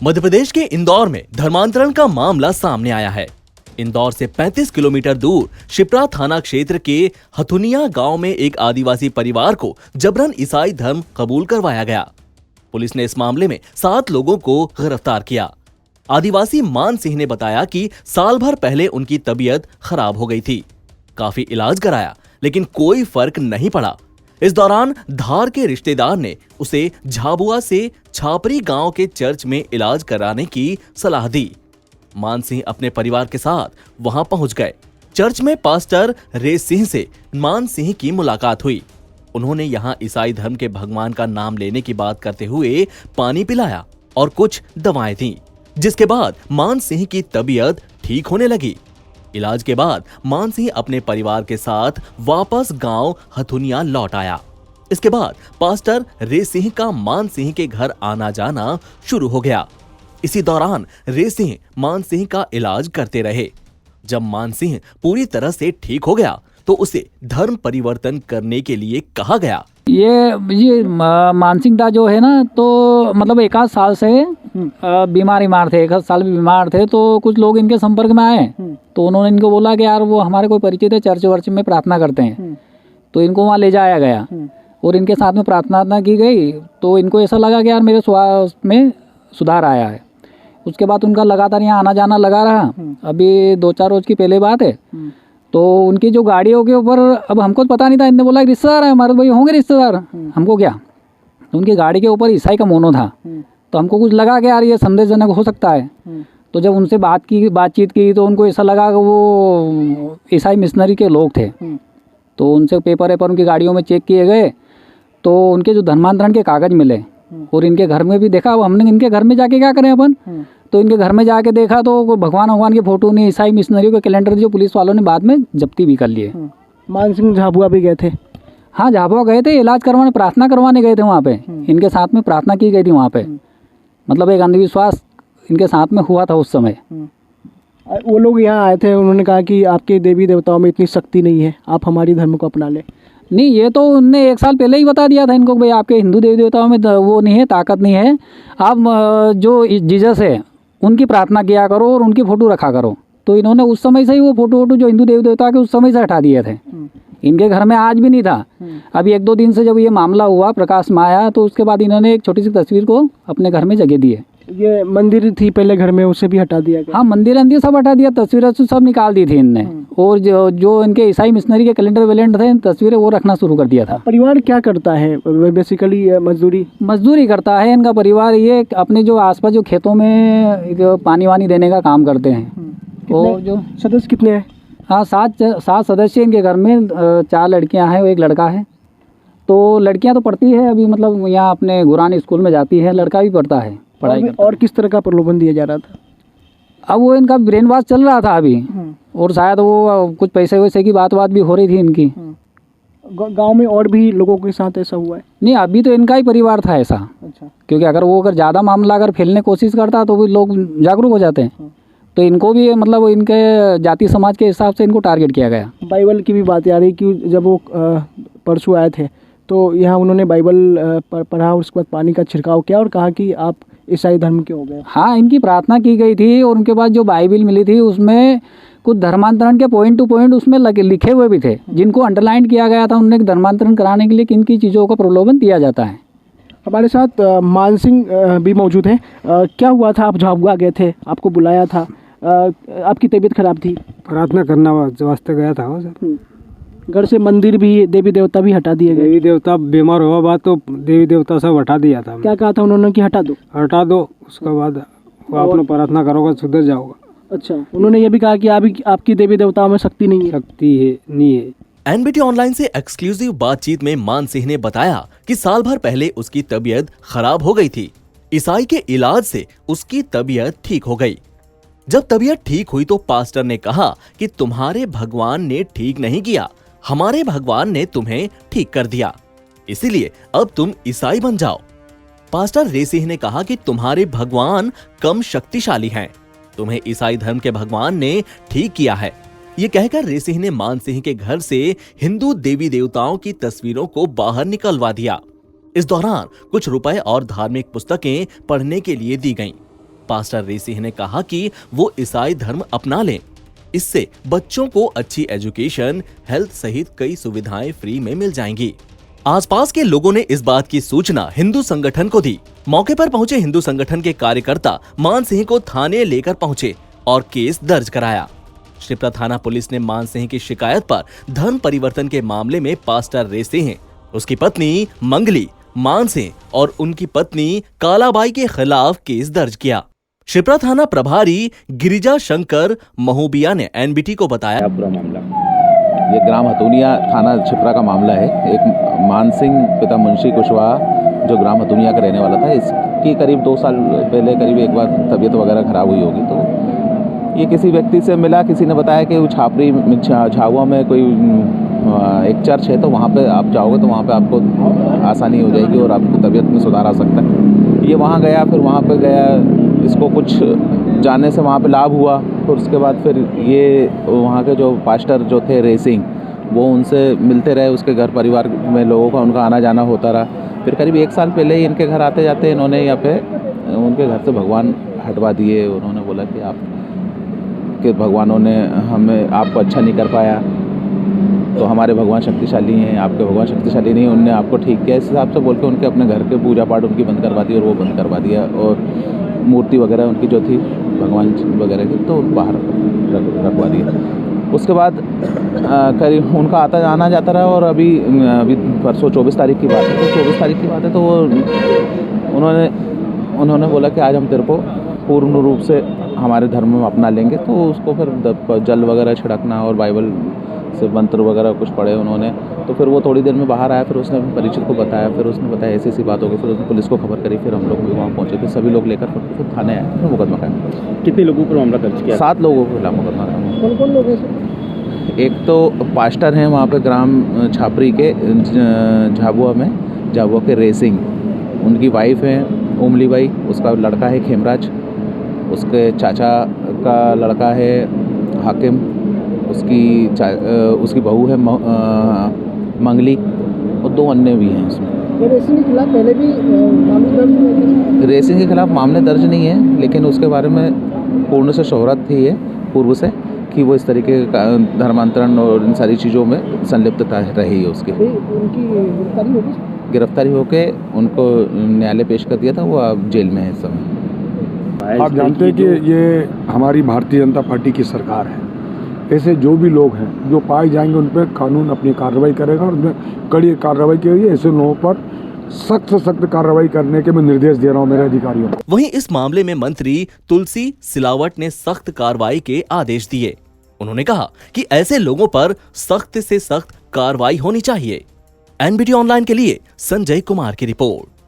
मध्य प्रदेश के इंदौर में धर्मांतरण का मामला सामने आया है। इंदौर से 35 किलोमीटर दूर शिप्रा थाना क्षेत्र के हथुनिया गांव में एक आदिवासी परिवार को जबरन ईसाई धर्म कबूल करवाया गया। पुलिस ने इस मामले में 7 लोगों को गिरफ्तार किया। आदिवासी मान सिंह ने बताया कि साल भर पहले उनकी तबीयत खराब हो गई थी। काफी इलाज कराया लेकिन कोई फर्क नहीं पड़ा। इस दौरान धार के रिश्तेदार ने उसे झाबुआ से छापरी गांव के चर्च में इलाज कराने की सलाह दी। मान सिंह अपने परिवार के साथ वहां पहुंच गए। चर्च में पास्टर रे सिंह से मान सिंह की मुलाकात हुई। उन्होंने यहां ईसाई धर्म के भगवान का नाम लेने की बात करते हुए पानी पिलाया और कुछ दवाएं दी, जिसके बाद मान सिंह की तबीयत ठीक होने लगी। इलाज के बाद मान सिंह अपने परिवार के साथ वापस गांव हथुनिया लौट आया। इसके बाद पास्टर रे सिंह का मान सिंह के घर आना जाना शुरू हो गया। इसी दौरान रे सिंह मान सिंह का इलाज करते रहे। जब मान सिंह पूरी तरह से ठीक हो गया तो उसे धर्म परिवर्तन करने के लिए कहा गया। ये मानसिंह दा जो है ना, तो मतलब 1 आध साल से बीमार थे, 1 आध साल भी बीमार थे। तो कुछ लोग इनके संपर्क में आए तो उन्होंने इनको बोला कि यार वो हमारे कोई परिचित है, चर्च वर्च में प्रार्थना करते हैं। तो इनको वहाँ ले जाया गया और इनके साथ में प्रार्थना की गई। तो इनको ऐसा लगा कि यार मेरे स्वास्थ्य में सुधार आया है। उसके बाद उनका लगातार यहाँ आना जाना लगा रहा। अभी 2-4 रोज की पहले बात है। तो उनकी जो गाड़ियों के ऊपर, अब हमको तो पता नहीं था, इनने बोला रिश्तेदार है हमारे, भाई होंगे रिश्तेदार, हमको क्या। तो उनकी गाड़ी के ऊपर ईसाई का मोनो था। तो हमको कुछ लगा कि यार ये संदेशजनक हो सकता है। तो जब उनसे बातचीत की तो उनको ऐसा लगा कि वो ईसाई मिशनरी के लोग थे। तो उनसे पेपर उनकी गाड़ियों में चेक किए गए तो उनके जो धर्मांतरण के कागज मिले। और इनके घर में भी देखा। अब हमने इनके घर में जाके क्या करें अपन, तो इनके घर में जाके देखा तो भगवान की फोटो नहीं, ईसाई मिशनरी के कैलेंडर जो पुलिस वालों ने बाद में जब्ती भी कर लिए। मान सिंह झाबुआ भी गए थे? हाँ, झाबुआ गए थे, इलाज करवाने, प्रार्थना करवाने गए थे वहाँ पे। इनके साथ में प्रार्थना की गई थी वहाँ पे। मतलब एक अंधविश्वास इनके साथ में हुआ था उस समय। वो लोग यहाँ आए थे, उन्होंने कहा कि आपके देवी देवताओं में इतनी शक्ति नहीं है, आप हमारी धर्म को अपना ले। नहीं, ये तो उनने 1 साल पहले ही बता दिया था इनको, भाई आपके हिंदू देवी देवताओं में वो नहीं है, ताकत नहीं है। आप जो जीसस है उनकी प्रार्थना किया करो और उनकी फ़ोटो रखा करो। तो इन्होंने उस समय से ही वो फ़ोटो जो हिंदू देवी देवता के उस समय से हटा दिए थे। इनके घर में आज भी नहीं था। अभी 1-2 दिन से जब ये मामला हुआ, प्रकाश में आया, तो उसके बाद इन्होंने एक छोटी सी तस्वीर को अपने घर में जगह दी है। ये मंदिर थी पहले घर में, उसे भी हटा दिया गया? हाँ, मंदिर सब हटा दिया, तस्वीरें सब निकाल दी थी इनने। और जो इनके ईसाई मिशनरी के कैलेंडर थे, तस्वीरें वो रखना शुरू कर दिया था। परिवार क्या करता है? बेसिकली मजदूरी करता है इनका परिवार। ये अपने जो आसपास जो खेतों में पानी वानी देने का काम करते हैं। और जो सदस्य कितने हैं? हाँ, 7 सदस्य इनके घर में। 4 लड़कियां हैं और 1 लड़का है। तो लड़कियां तो पढ़ती है अभी, मतलब यहाँ अपने गुरानी स्कूल में जाती है। लड़का भी पढ़ता है, पढ़ाई करता है। और किस तरह का प्रलोभन दिया जा रहा था? अब वो इनका ब्रेन वॉश चल रहा था अभी। और शायद वो कुछ पैसे वैसे की बात भी हो रही थी इनकी। गांव में और भी लोगों के साथ ऐसा हुआ है? नहीं, अभी तो इनका ही परिवार था ऐसा। अच्छा। क्योंकि अगर ज़्यादा मामला फैलने की कोशिश करता तो भी लोग जागरूक हो जाते हैं। तो इनको भी मतलब इनके जाति समाज के हिसाब से इनको टारगेट किया गया। बाइबल की भी बात आ रही कि जब वो परसों आए थे तो यहाँ उन्होंने बाइबल पढ़ा, उसके बाद पानी का छिड़काव किया और कहा कि आप ईसाई धर्म के हो गए। हाँ, इनकी प्रार्थना की गई थी और उनके बाद जो बाइबल मिली थी उसमें कुछ धर्मांतरण के पॉइंट टू पॉइंट उसमें लिखे हुए भी थे, जिनको अंडरलाइन किया गया था। उन्हें धर्मांतरण कराने के लिए किन की चीज़ों का प्रलोभन दिया जाता है। हमारे साथ मान सिंह भी मौजूद हैं। क्या हुआ था? आप झाबुआ गए थे, आपको बुलाया था, आपकी तबीयत खराब थी, प्रार्थना करना वास्ते गया था सर। घर से मंदिर भी, देवी देवता भी हटा दिए गए? देवी देवता बीमार हुआ बात तो देवी देवता सब हटा दिया था। क्या कहा था उन्होंने कि हटा दो, उसके बाद वो अपना प्रार्थना करोगे सुधर जाओगे। अच्छा, उन्होंने ये भी कहा कि आपकी देवी देवताओं में शक्ति नहीं है? शक्ति है नहीं है। एनबीटी ऑनलाइन से एक्सक्लूसिव बातचीत में मान सिंह ने बताया कि साल भर पहले उसकी तबीयत खराब हो गई थी। ईसाई के इलाज से उसकी तबीयत ठीक हो गई। जब तबीयत ठीक हुई तो पास्टर ने कहा कि तुम्हारे भगवान ने ठीक नहीं किया, हमारे भगवान ने तुम्हें ठीक कर दिया, इसीलिए अब तुम ईसाई बन जाओ। पास्टर रे सिंह ने कहा कि तुम्हारे भगवान कम शक्तिशाली हैं, तुम्हें ईसाई धर्म के भगवान ने ठीक किया है। ये कहकर रे सिंह ने मान सिंह के घर से हिंदू देवी देवताओं की तस्वीरों को बाहर निकलवा दिया। इस दौरान कुछ रुपए और धार्मिक पुस्तकें पढ़ने के लिए दी गईं। पास्टर रे सिंह ने कहा कि वो ईसाई धर्म अपना लें। इससे बच्चों को अच्छी एजुकेशन, हेल्थ सहित कई सुविधाएं फ्री में मिल जाएंगी। आसपास के लोगों ने इस बात की सूचना हिंदू संगठन को दी। मौके पर पहुंचे हिंदू संगठन के कार्यकर्ता मान सिंह को थाने लेकर पहुंचे और केस दर्ज कराया। शिप्रा थाना पुलिस ने मान सिंह की शिकायत पर धर्म परिवर्तन के मामले में पास्टर रे सिंह, उसकी पत्नी मंगली, मान सिंह और उनकी पत्नी कालाबाई के खिलाफ केस दर्ज किया। शिप्रा थाना प्रभारी गिरिजा शंकर महूबिया ने एनबीटी को बताया, पूरा मामला ये ग्राम हथुनिया थाना शिप्रा का मामला है। एक मान सिंह पिता मुंशी कुशवाहा जो ग्राम हथुनिया का रहने वाला था, इसकी करीब 2 साल पहले करीब एक बार तबीयत वगैरह खराब हुई होगी, तो ये किसी व्यक्ति से मिला। किसी ने बताया कि वो छापरी झाबुआ में कोई एक चर्च है, तो वहाँ पे आप जाओगे तो वहाँ पे आपको आसानी हो जाएगी और आपकी तबीयत में सुधार आ सकता है। ये वहाँ गया, फिर वहाँ पे गया, इसको कुछ जाने से वहाँ पे लाभ हुआ। फिर उसके बाद फिर ये वहाँ के जो पास्टर जो थे रे सिंह, वो उनसे मिलते रहे, उसके घर परिवार में लोगों का उनका आना जाना होता रहा। फिर करीब 1 साल पहले ही इनके घर आते जाते इन्होंने यहाँ पे उनके घर से भगवान हटवा दिए। उन्होंने बोला कि आप के भगवानों ने हमें आपको अच्छा नहीं कर पाया, तो हमारे भगवान शक्तिशाली हैं, आपके भगवान शक्तिशाली नहीं, उनने आपको ठीक किया। इस हिसाब से बोल के उनके अपने घर के पूजा पाठ उनकी बंद करवा दी और वो बंद करवा दिया, और मूर्ति वगैरह उनकी जो थी भगवान वगैरह की तो बाहर रखवा दिया। उसके बाद करीब उनका आना जाता रहा, और अभी परसों 24 तारीख की बात है, तो 24 तारीख की बात है तो वो उन्होंने बोला कि आज हम तेरे को पूर्ण रूप से हमारे धर्म में अपना लेंगे। तो उसको फिर जल वगैरह छिड़कना और बाइबल से मंत्र वगैरह कुछ पढ़े उन्होंने। तो फिर वो थोड़ी देर में बाहर आया, फिर उसने अपने परिचित को बताया, फिर उसने बताया ऐसी ऐसी बात होगी। फिर उसने पुलिस को खबर करी, फिर हम लोग भी वहाँ पहुँचे, फिर सभी लोग लेकर फिर थाने आए, फिर मुकदमा कायम। कितने लोगों पर मामला दर्ज किया? 7 लोगों के खिलाफ मुकदमा कायम। कौन कौन लोग हैं? एक तो पास्टर हैं वहाँ पे ग्राम छापरी के झाबुआ के रे सिंह, उनकी वाइफ है उमली बाई, उसका लड़का है खेमराज, उसके चाचा का लड़का है हाकिम, उसकी बहू है मंगली, और 2 अन्य भी हैं उसमें। रेसिंग के खिलाफ पहले भी मामले दर्ज हुए थे? रेसिंग के खिलाफ मामले दर्ज नहीं है, लेकिन उसके बारे में पूर्ण से शोहरत थी है पूर्व से कि वो इस तरीके का धर्मांतरण और इन सारी चीज़ों में संलिप्तता रही है उसकी। उनकी गिरफ्तारी होगी? गिरफ्तारी होके उनको न्यायालय पेश कर दिया था, वो अब जेल में है इस समय। आप जानते हैं कि ये हमारी भारतीय जनता पार्टी की सरकार है। ऐसे जो भी लोग हैं जो पाए जाएंगे उन पर कानून अपनी कार्रवाई करेगा और उनमें कड़ी कार्रवाई की। ऐसे लोगों पर सख्त से सख्त कार्रवाई करने के मैं निर्देश दे रहा हूं मेरे अधिकारियों को। वहीं इस मामले में मंत्री तुलसी सिलावट ने सख्त कार्रवाई के आदेश दिए। उन्होंने कहा कि ऐसे लोगों पर सख्त से सख्त कार्रवाई होनी चाहिए। एनबीटी ऑनलाइन के लिए संजय कुमार की रिपोर्ट।